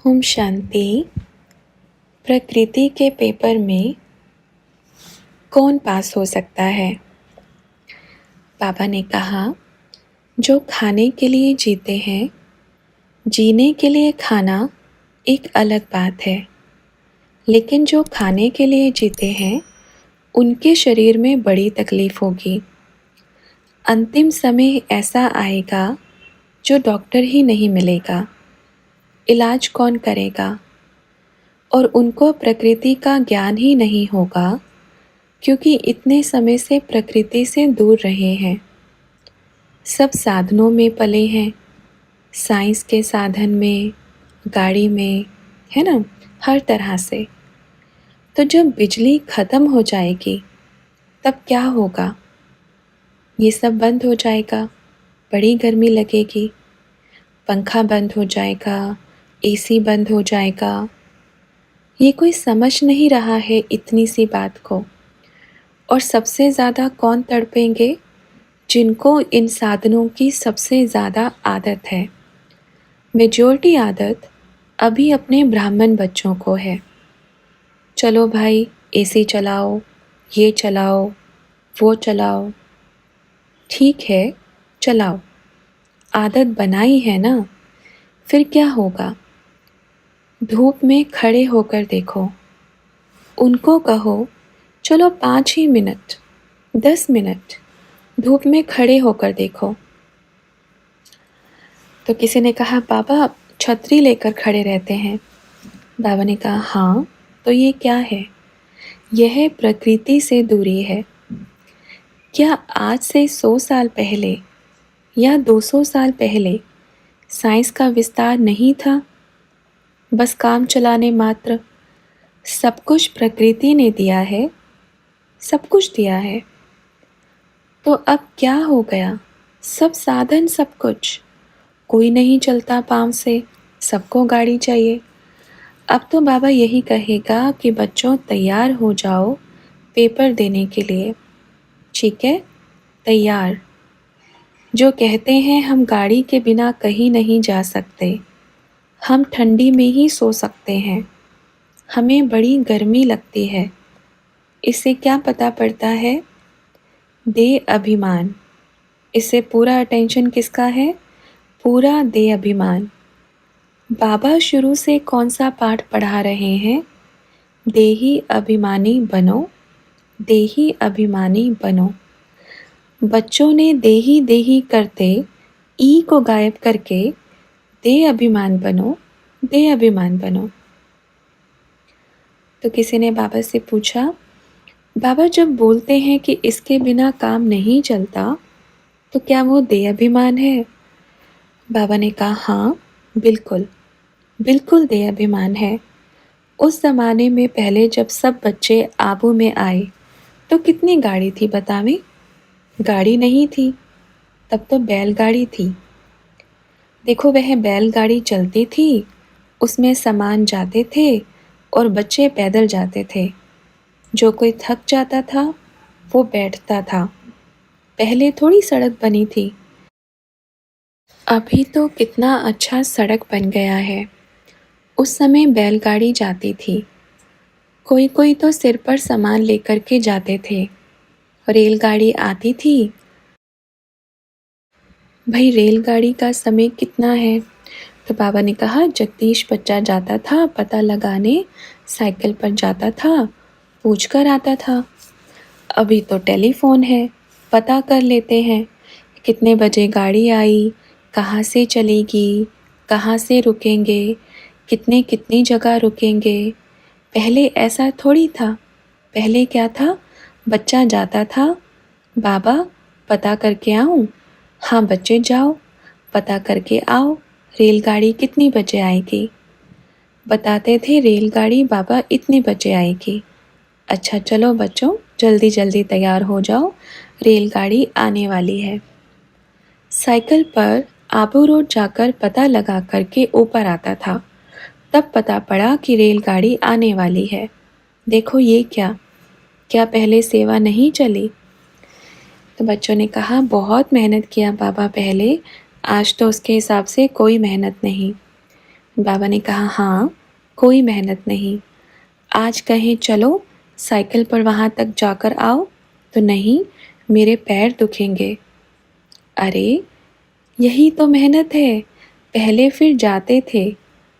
ओम शांति। प्रकृति के पेपर में कौन पास हो सकता है? बाबा ने कहा, जो खाने के लिए जीते हैं, जीने के लिए खाना एक अलग बात है, लेकिन जो खाने के लिए जीते हैं उनके शरीर में बड़ी तकलीफ होगी। अंतिम समय ऐसा आएगा जो डॉक्टर ही नहीं मिलेगा, इलाज कौन करेगा, और उनको प्रकृति का ज्ञान ही नहीं होगा, क्योंकि इतने समय से प्रकृति से दूर रहे हैं। सब साधनों में पले हैं, साइंस के साधन में, गाड़ी में, है ना, हर तरह से। तो जब बिजली ख़त्म हो जाएगी तब क्या होगा? ये सब बंद हो जाएगा, बड़ी गर्मी लगेगी, पंखा बंद हो जाएगा, एसी बंद हो जाएगा। ये कोई समझ नहीं रहा है इतनी सी बात को। और सबसे ज़्यादा कौन तड़पेंगे? जिनको इन साधनों की सबसे ज़्यादा आदत है। मेजॉरिटी आदत अभी अपने ब्राह्मण बच्चों को है। चलो भाई, एसी चलाओ, ये चलाओ, वो चलाओ। ठीक है, चलाओ, आदत बनाई है ना। फिर क्या होगा? धूप में खड़े होकर देखो, उनको कहो चलो 5 ही मिनट, 10 मिनट धूप में खड़े होकर देखो। तो किसी ने कहा, बाबा छतरी लेकर खड़े रहते हैं। बाबा ने कहा, हाँ, तो ये क्या है? यह प्रकृति से दूरी है। क्या आज से 100 साल पहले या 200 साल पहले साइंस का विस्तार नहीं था? बस काम चलाने मात्र। सब कुछ प्रकृति ने दिया है, सब कुछ दिया है। तो अब क्या हो गया? सब साधन, सब कुछ। कोई नहीं चलता पाँव से, सबको गाड़ी चाहिए। अब तो बाबा यही कहेगा कि बच्चों तैयार हो जाओ पेपर देने के लिए। ठीक है, तैयार। जो कहते हैं हम गाड़ी के बिना कहीं नहीं जा सकते, हम ठंडी में ही सो सकते हैं, हमें बड़ी गर्मी लगती है, इससे क्या पता पड़ता है? देह अभिमान। इससे पूरा अटेंशन किसका है? पूरा देह अभिमान। बाबा शुरू से कौन सा पाठ पढ़ा रहे हैं? देही अभिमानी बनो, देही अभिमानी बनो। बच्चों ने देही देही करते ई को गायब करके देह अभिमान बनो, देह अभिमान बनो। तो किसी ने बाबा से पूछा, बाबा जब बोलते हैं कि इसके बिना काम नहीं चलता, तो क्या वो देह अभिमान है? बाबा ने कहा, हाँ, बिल्कुल, बिल्कुल देह अभिमान है। उस ज़माने में पहले जब सब बच्चे आबू में आए तो कितनी गाड़ी थी बतावें? गाड़ी नहीं थी, तब तो बैलगाड़ी थी। देखो, वह बैलगाड़ी चलती थी, उसमें सामान जाते थे और बच्चे पैदल जाते थे। जो कोई थक जाता था वो बैठता था। पहले थोड़ी सड़क बनी थी, अभी तो कितना अच्छा सड़क बन गया है। उस समय बैलगाड़ी जाती थी, कोई कोई तो सिर पर सामान लेकर के जाते थे। रेलगाड़ी आती थी। भाई रेलगाड़ी का समय कितना है? तो बाबा ने कहा, जगदीश बच्चा जाता था पता लगाने, साइकिल पर जाता था, पूछ कर आता था। अभी तो टेलीफोन है, पता कर लेते हैं कितने बजे गाड़ी आई, कहाँ से चलेगी, कहाँ से रुकेंगे, कितने कितनी जगह रुकेंगे। पहले ऐसा थोड़ी था। पहले क्या था? बच्चा जाता था, बाबा पता करके आऊँ? हाँ बच्चे जाओ, पता करके आओ रेलगाड़ी कितनी बजे आएगी। बताते थे रेलगाड़ी बाबा इतने बजे आएगी। अच्छा चलो बच्चों, जल्दी जल्दी तैयार हो जाओ, रेलगाड़ी आने वाली है। साइकिल पर आबू रोड जाकर पता लगा करके ऊपर आता था, तब पता पड़ा कि रेलगाड़ी आने वाली है। देखो ये क्या पहले सेवा नहीं चली? तो बच्चों ने कहा, बहुत मेहनत किया बाबा पहले, आज तो उसके हिसाब से कोई मेहनत नहीं। बाबा ने कहा, हाँ, कोई मेहनत नहीं। आज कहें चलो साइकिल पर वहाँ तक जाकर आओ, तो नहीं, मेरे पैर दुखेंगे। अरे, यही तो मेहनत है। पहले फिर जाते थे,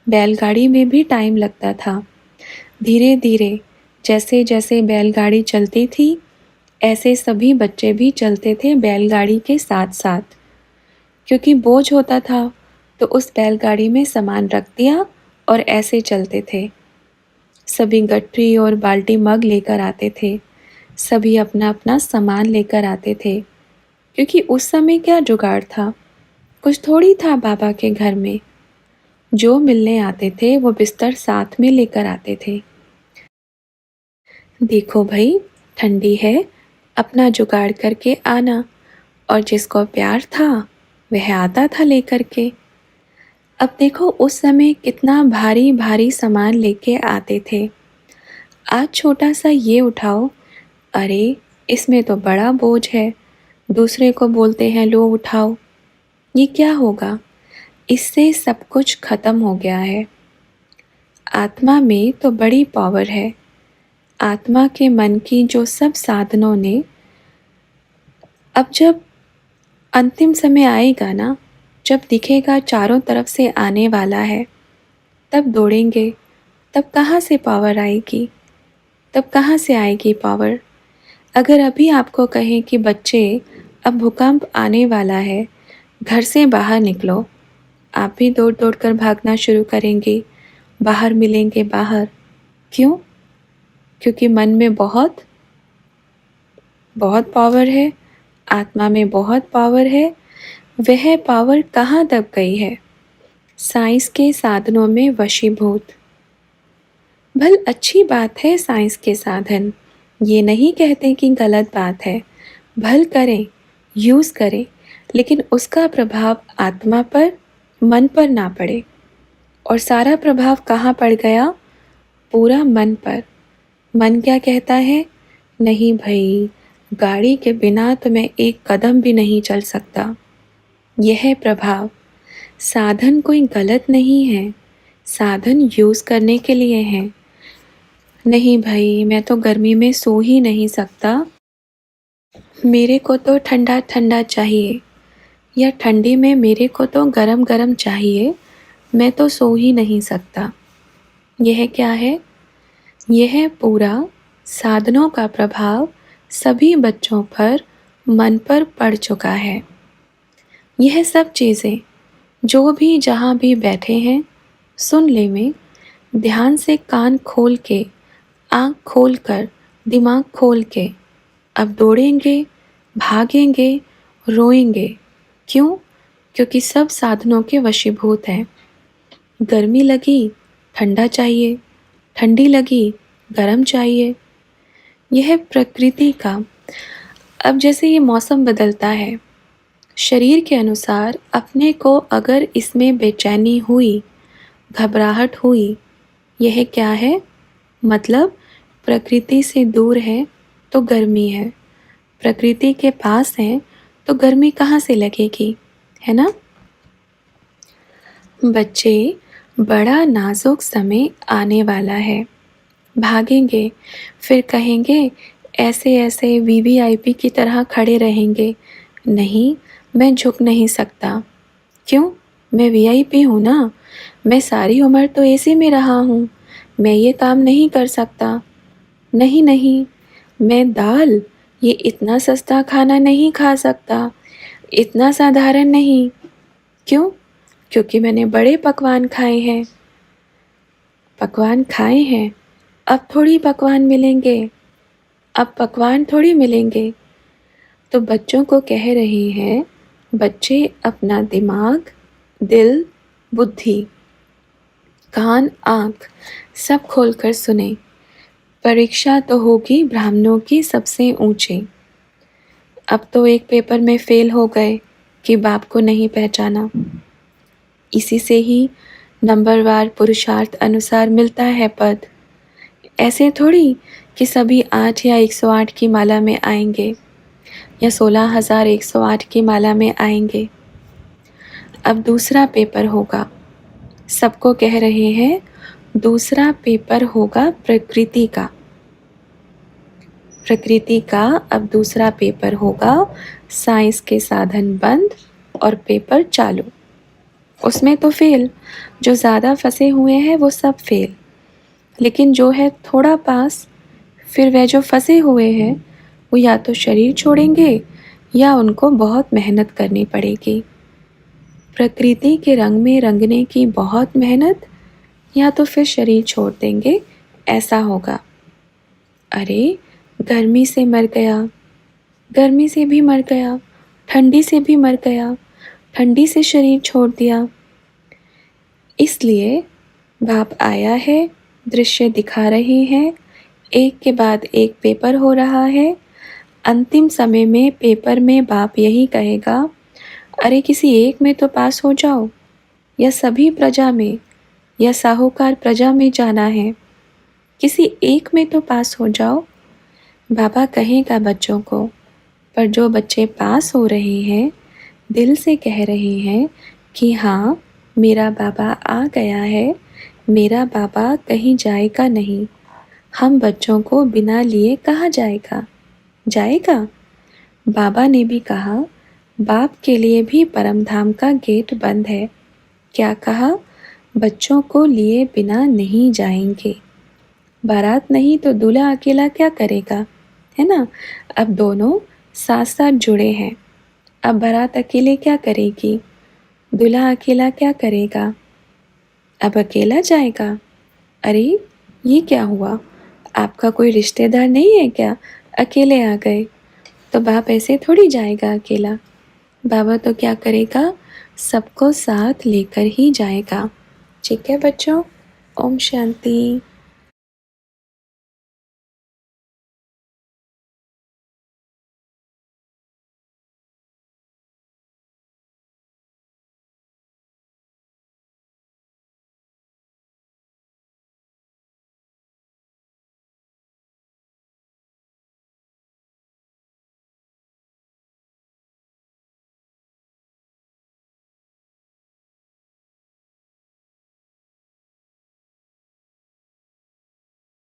बैलगाड़ी में भी टाइम लगता था। धीरे धीरे जैसे जैसे बैलगाड़ी चलती थी, ऐसे सभी बच्चे भी चलते थे बैलगाड़ी के साथ साथ। क्योंकि बोझ होता था तो उस बैलगाड़ी में सामान रख दिया और ऐसे चलते थे। सभी गठरी और बाल्टी मग लेकर आते थे। सभी अपना अपना सामान लेकर आते थे। क्योंकि उस समय क्या जुगाड़ था, कुछ थोड़ी था बाबा के घर में। जो मिलने आते थे वो बिस्तर साथ में लेकर आते थे। देखो भाई, ठंडी है, अपना जुगाड़ करके आना। और जिसको प्यार था वह आता था लेकर के। अब देखो उस समय कितना भारी भारी सामान लेके आते थे। आज छोटा सा ये उठाओ, अरे इसमें तो बड़ा बोझ है, दूसरे को बोलते हैं लो उठाओ। ये क्या होगा? इससे सब कुछ खत्म हो गया है। आत्मा में तो बड़ी पावर है। आत्मा के मन की जो सब साधनों ने, अब जब अंतिम समय आएगा ना, जब दिखेगा चारों तरफ से आने वाला है, तब दौड़ेंगे। तब कहाँ से पावर आएगी? तब कहाँ से आएगी पावर? अगर अभी आपको कहें कि बच्चे अब भूकंप आने वाला है, घर से बाहर निकलो, आप भी दौड़ दौड़ कर भागना शुरू करेंगे, बाहर मिलेंगे बाहर। क्यों? क्योंकि मन में बहुत बहुत पावर है, आत्मा में बहुत पावर है। वह पावर कहाँ दब गई है? साइंस के साधनों में वशीभूत। भल अच्छी बात है साइंस के साधन, ये नहीं कहते कि गलत बात है। भल करें, यूज़ करें, लेकिन उसका प्रभाव आत्मा पर, मन पर ना पड़े। और सारा प्रभाव कहाँ पड़ गया? पूरा मन पर। मन क्या कहता है? नहीं भाई, गाड़ी के बिना तो मैं एक कदम भी नहीं चल सकता। यह प्रभाव। साधन कोई गलत नहीं है, साधन यूज़ करने के लिए है। नहीं भाई, मैं तो गर्मी में सो ही नहीं सकता, मेरे को तो ठंडा ठंडा चाहिए, या ठंडी में मेरे को तो गरम गरम चाहिए, मैं तो सो ही नहीं सकता। यह क्या है? यह पूरा साधनों का प्रभाव सभी बच्चों पर, मन पर पड़ चुका है। यह सब चीज़ें जो भी जहाँ भी बैठे हैं, सुन ले में, ध्यान से कान खोल के, आँख खोल कर, दिमाग खोल के अब दौड़ेंगे, भागेंगे, रोएंगे। क्यों? क्योंकि सब साधनों के वशीभूत हैं। गर्मी लगी, ठंडा चाहिए, ठंडी लगी, गरम चाहिए। यह प्रकृति का। अब जैसे ये मौसम बदलता है, शरीर के अनुसार अपने को अगर इसमें बेचैनी हुई, घबराहट हुई, यह क्या है? मतलब प्रकृति से दूर है तो गर्मी है, प्रकृति के पास है तो गर्मी कहाँ से लगेगी, है ना? बच्चे, बड़ा नाजुक समय आने वाला है। भागेंगे, फिर कहेंगे ऐसे ऐसे वीवीआईपी की तरह खड़े रहेंगे। नहीं, मैं झुक नहीं सकता। क्यों? मैं वीआईपी हूँ ना, मैं सारी उम्र तो एसी में रहा हूँ, मैं ये काम नहीं कर सकता। नहीं नहीं, मैं दाल, ये इतना सस्ता खाना नहीं खा सकता, इतना साधारण नहीं। क्यों? क्योंकि मैंने बड़े पकवान खाए हैं। पकवान खाए हैं, अब थोड़ी पकवान मिलेंगे, अब पकवान थोड़ी मिलेंगे। तो बच्चों को कह रही हैं, बच्चे अपना दिमाग, दिल, बुद्धि, कान, आँख सब खोलकर सुने। परीक्षा तो होगी ब्राह्मणों की सबसे ऊंची। अब तो एक पेपर में फेल हो गए कि बाप को नहीं पहचाना। इसी से ही नंबरवार पुरुषार्थ अनुसार मिलता है पद। ऐसे थोड़ी कि सभी 8 या 108 की माला में आएंगे, या 16,108 की माला में आएंगे। अब दूसरा पेपर होगा, सबको कह रहे हैं दूसरा पेपर होगा प्रकृति का। प्रकृति का अब दूसरा पेपर होगा, साइंस के साधन बंद और पेपर चालू। उसमें तो फेल, जो ज़्यादा फंसे हुए हैं वो सब फेल, लेकिन जो है थोड़ा पास, फिर वह जो फंसे हुए हैं वो या तो शरीर छोड़ेंगे या उनको बहुत मेहनत करनी पड़ेगी। प्रकृति के रंग में रंगने की बहुत मेहनत, या तो फिर शरीर छोड़ देंगे, ऐसा होगा। अरे गर्मी से मर गया, गर्मी से भी मर गया, ठंडी से भी मर गया, ठंडी से शरीर छोड़ दिया। इसलिए बाप आया है, दृश्य दिखा रहे हैं, एक के बाद एक पेपर हो रहा है। अंतिम समय में पेपर में बाप यही कहेगा, अरे किसी एक में तो पास हो जाओ, या सभी प्रजा में, या साहूकार प्रजा में जाना है, किसी एक में तो पास हो जाओ। बाबा कहेगा बच्चों को, पर जो बच्चे पास हो रहे हैं, दिल से कह रहे हैं कि हाँ मेरा बाबा आ गया है, मेरा बाबा कहीं जाएगा नहीं। हम बच्चों को बिना लिए कहाँ जाएगा? जाएगा। बाबा ने भी कहा, बाप के लिए भी परम धाम का गेट बंद है। क्या कहा? बच्चों को लिए बिना नहीं जाएंगे। बारात नहीं तो दूल्हा अकेला क्या करेगा, है ना? अब दोनों साथ साथ जुड़े हैं। अब बारात अकेले क्या करेगी, दूल्हा अकेला क्या करेगा? अब अकेला जाएगा। अरे ये क्या हुआ, आपका कोई रिश्तेदार नहीं है क्या, अकेले आ गए? तो बाप ऐसे थोड़ी जाएगा अकेला। बाबा तो क्या करेगा, सबको साथ लेकर ही जाएगा। ठीक है बच्चों, ओम शांति।